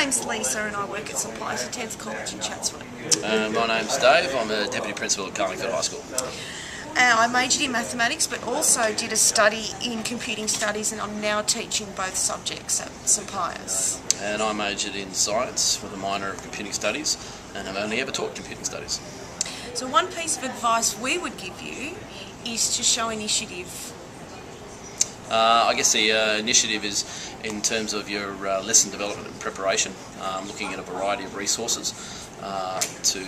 name's Lisa and I work at St Pius X College in Chatswood. My name's Dave. I'm a Deputy Principal at Carlingford High School. I majored in mathematics but also did a study in computing studies, and I'm now teaching both subjects at St Pius. And I majored in science with a minor of computing studies, and I've only ever taught computing studies. So one piece of advice we would give you is to show initiative. I guess the initiative is in terms of your lesson development and preparation, looking at a variety of resources to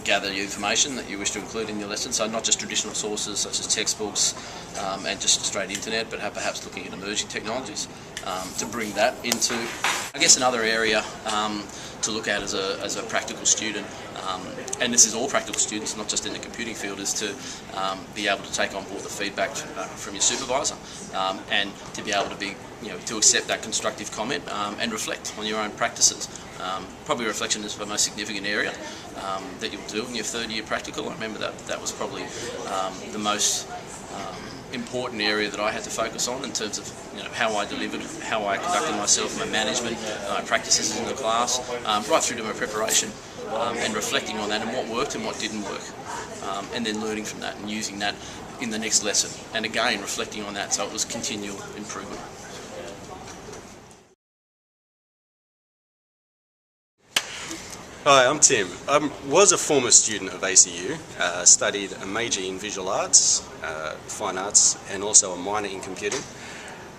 gather the information that you wish to include in your lesson. So not just traditional sources such as textbooks and just straight internet, but perhaps looking at emerging technologies to bring that into, I guess, another area to look at as a practical student. And this is all practical students, not just in the computing field, is to be able to take on board the feedback from your supervisor and to be able to be, to accept that constructive comment and reflect on your own practices. Probably reflection is the most significant area that you'll do in your third year practical. I remember that was probably the most important area that I had to focus on in terms of how I delivered, how I conducted myself, my management, my practices in the class, right through to my preparation. And reflecting on that and what worked and what didn't work, and then learning from that and using that in the next lesson, and again reflecting on that, so it was continual improvement. Hi, I'm Tim. I was a former student of ACU, studied a major in visual arts, fine arts, and also a minor in computing.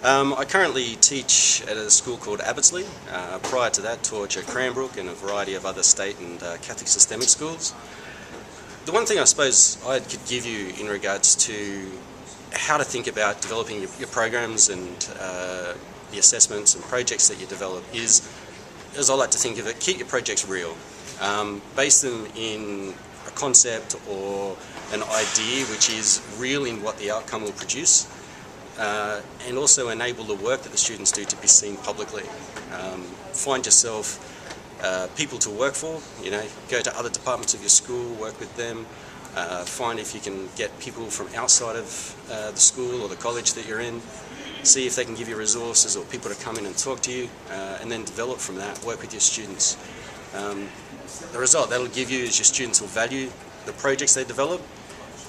I currently teach at a school called Abbottsley. Prior to that, taught at Cranbrook and a variety of other state and Catholic systemic schools. The one thing I suppose I could give you in regards to how to think about developing your programs and the assessments and projects that you develop is, as I like to think of it, keep your projects real. Base them in a concept or an idea which is real in what the outcome will produce. And also enable the work that the students do to be seen publicly. Find yourself people to work for, go to other departments of your school, work with them, find if you can get people from outside of the school or the college that you're in, see if they can give you resources or people to come in and talk to you, and then develop from that, work with your students. The result that'll give you is your students will value the projects they develop,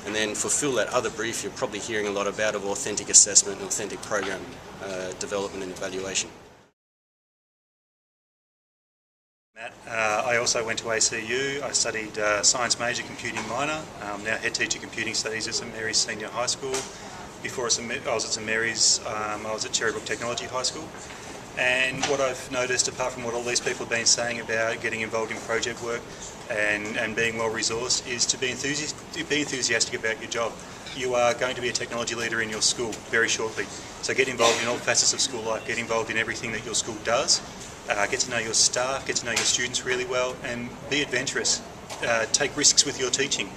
and then fulfill that other brief you're probably hearing a lot about of authentic assessment and authentic program development and evaluation. Matt, I also went to ACU. I studied science major, computing minor. I'm now head teacher computing studies at St Mary's Senior High School. Before I was at St Mary's, I was at Cherrybrook Technology High School. And what I've noticed, apart from what all these people have been saying about getting involved in project work and being well resourced, is to be enthusiastic about your job. You are going to be a technology leader in your school very shortly. So get involved in all facets of school life, get involved in everything that your school does, get to know your staff, get to know your students really well, and be adventurous. Take risks with your teaching.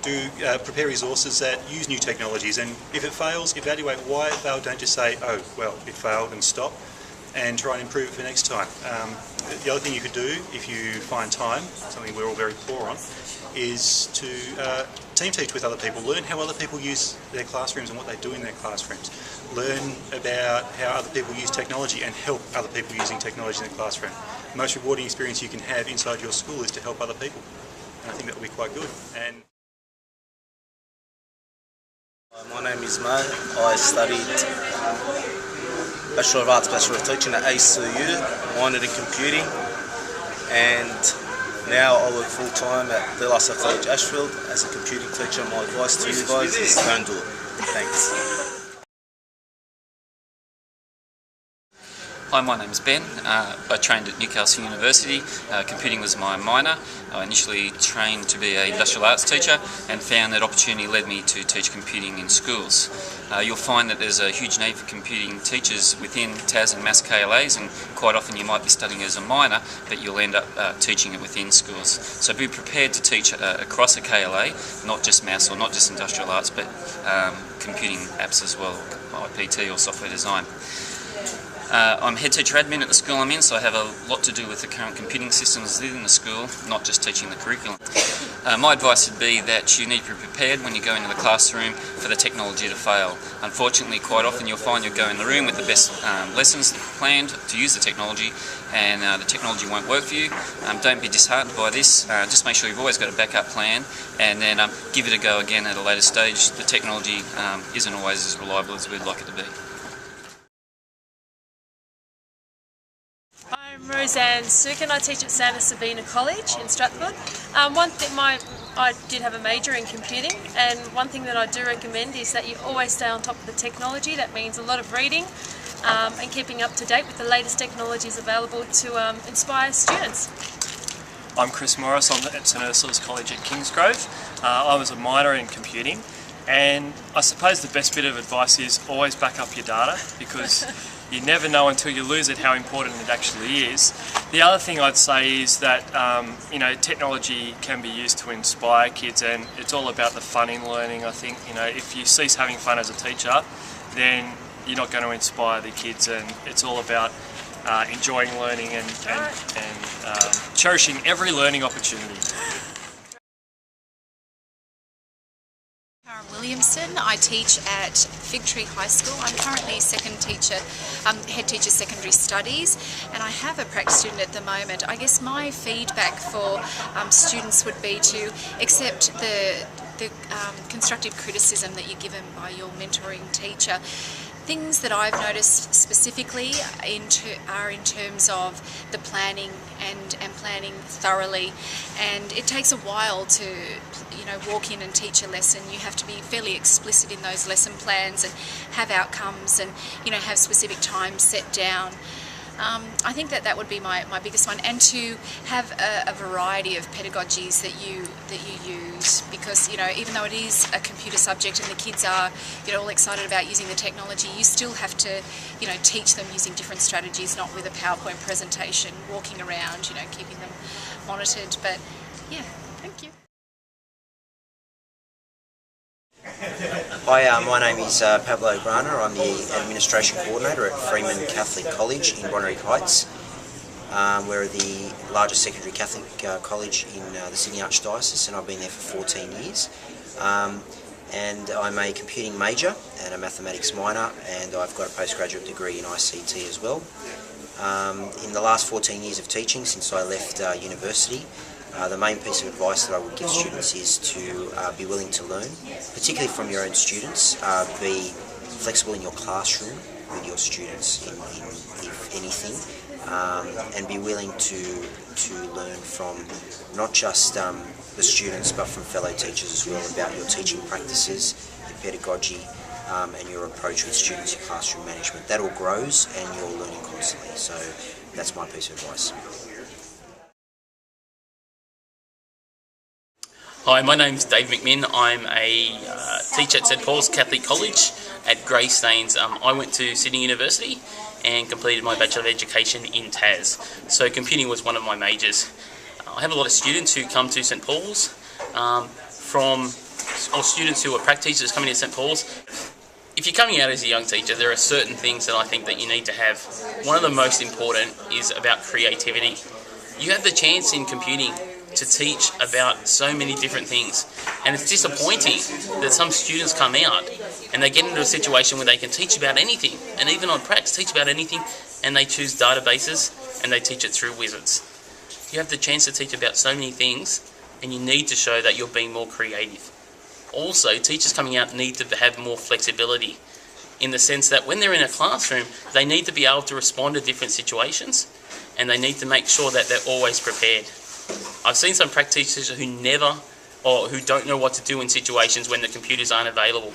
Prepare resources that use new technologies, and if it fails, evaluate why it failed. Don't just say, oh, well, it failed, and stop. And try and improve it for next time. The other thing you could do, if you find time, something we're all very poor on, is to team teach with other people. Learn how other people use their classrooms and what they do in their classrooms. Learn about how other people use technology and help other people using technology in the classroom. The most rewarding experience you can have inside your school is to help other people. And I think that will be quite good. And my name is Mo. I studied Bachelor of Arts, Bachelor of Teaching at ACU, minored in computing, and now I work full-time at De La Salle College, Ashfield, as a computing teacher. My advice to you guys is don't do it. Thanks. Hi, my name is Ben. I trained at Newcastle University. Computing was my minor. I initially trained to be an industrial arts teacher and found that opportunity led me to teach computing in schools. You'll find that there's a huge need for computing teachers within TAS and MAS KLAs, and quite often you might be studying as a minor, but you'll end up teaching it within schools. So be prepared to teach across a KLA, not just MAS or not just industrial arts, but computing apps as well, IPT or software design. I'm head teacher admin at the school I'm in, so I have a lot to do with the current computing systems within the school, not just teaching the curriculum. My advice would be that you need to be prepared when you go into the classroom for the technology to fail. Unfortunately, quite often you'll find you'll go in the room with the best lessons planned to use the technology, and the technology won't work for you. Don't be disheartened by this. Just make sure you've always got a backup plan, and then give it a go again at a later stage. The technology isn't always as reliable as we'd like it to be. I'm Roseanne Sook and I teach at Santa Sabina College in Stratford. I did have a major in computing, and one thing that I do recommend is that you always stay on top of the technology. That means a lot of reading and keeping up to date with the latest technologies available to inspire students. I'm Chris Morris, I'm at St Ursula's College at Kingsgrove. I was a minor in computing, and I suppose the best bit of advice is always back up your data, because you never know until you lose it how important it actually is. The other thing I'd say is that technology can be used to inspire kids, and it's all about the fun in learning. I think if you cease having fun as a teacher, then you're not going to inspire the kids, and it's all about enjoying learning and cherishing every learning opportunity. Williamson. I teach at Fig Tree High School. I'm currently head teacher secondary studies, and I have a prac student at the moment. I guess my feedback for students would be to accept the constructive criticism that you're given by your mentoring teacher. Things that I've noticed specifically are in terms of the planning and planning thoroughly, and it takes a while to walk in and teach a lesson. You have to be fairly explicit in those lesson plans and have outcomes and have specific times set down. I think that would be my biggest one, and to have a variety of pedagogies that you use, because even though it is a computer subject and the kids are all excited about using the technology, you still have to teach them using different strategies, not with a PowerPoint presentation, walking around, keeping them monitored. But yeah, thank you. Hi, my name is Pablo Grana. I'm the Administration Coordinator at Freeman Catholic College in Bonnyrigg Heights. We're the largest secondary Catholic college in the Sydney Archdiocese, and I've been there for 14 years. And I'm a computing major and a mathematics minor, and I've got a postgraduate degree in ICT as well. In the last 14 years of teaching, since I left university, the main piece of advice that I would give students is to be willing to learn, particularly from your own students. Be flexible in your classroom with your students, if anything, and be willing to learn from not just the students but from fellow teachers as well about your teaching practices, your pedagogy, and your approach with students, your classroom management. That all grows and you're learning constantly, so that's my piece of advice. Hi, my name's Dave McMinn. I'm a teacher at St Paul's Catholic College at Greystanes. I went to Sydney University and completed my Bachelor of Education in TAS. So computing was one of my majors. I have a lot of students who come to St Paul's, or students who are prac teachers coming to St Paul's. If you're coming out as a young teacher, there are certain things that I think that you need to have. One of the most important is about creativity. You have the chance in computing to teach about so many different things, and it's disappointing that some students come out and they get into a situation where they can teach about anything, and even on pracs teach about anything, and they choose databases and they teach it through wizards. You have the chance to teach about so many things, and you need to show that you're being more creative. Also, teachers coming out need to have more flexibility, in the sense that when they're in a classroom, they need to be able to respond to different situations, and they need to make sure that they're always prepared. I've seen some prac teachers who don't know what to do in situations when the computers aren't available.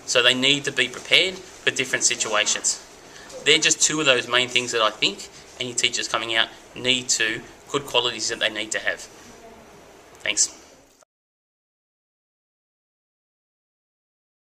So they need to be prepared for different situations. They're just two of those main things that I think any teachers coming out need to, good qualities that they need to have. Thanks.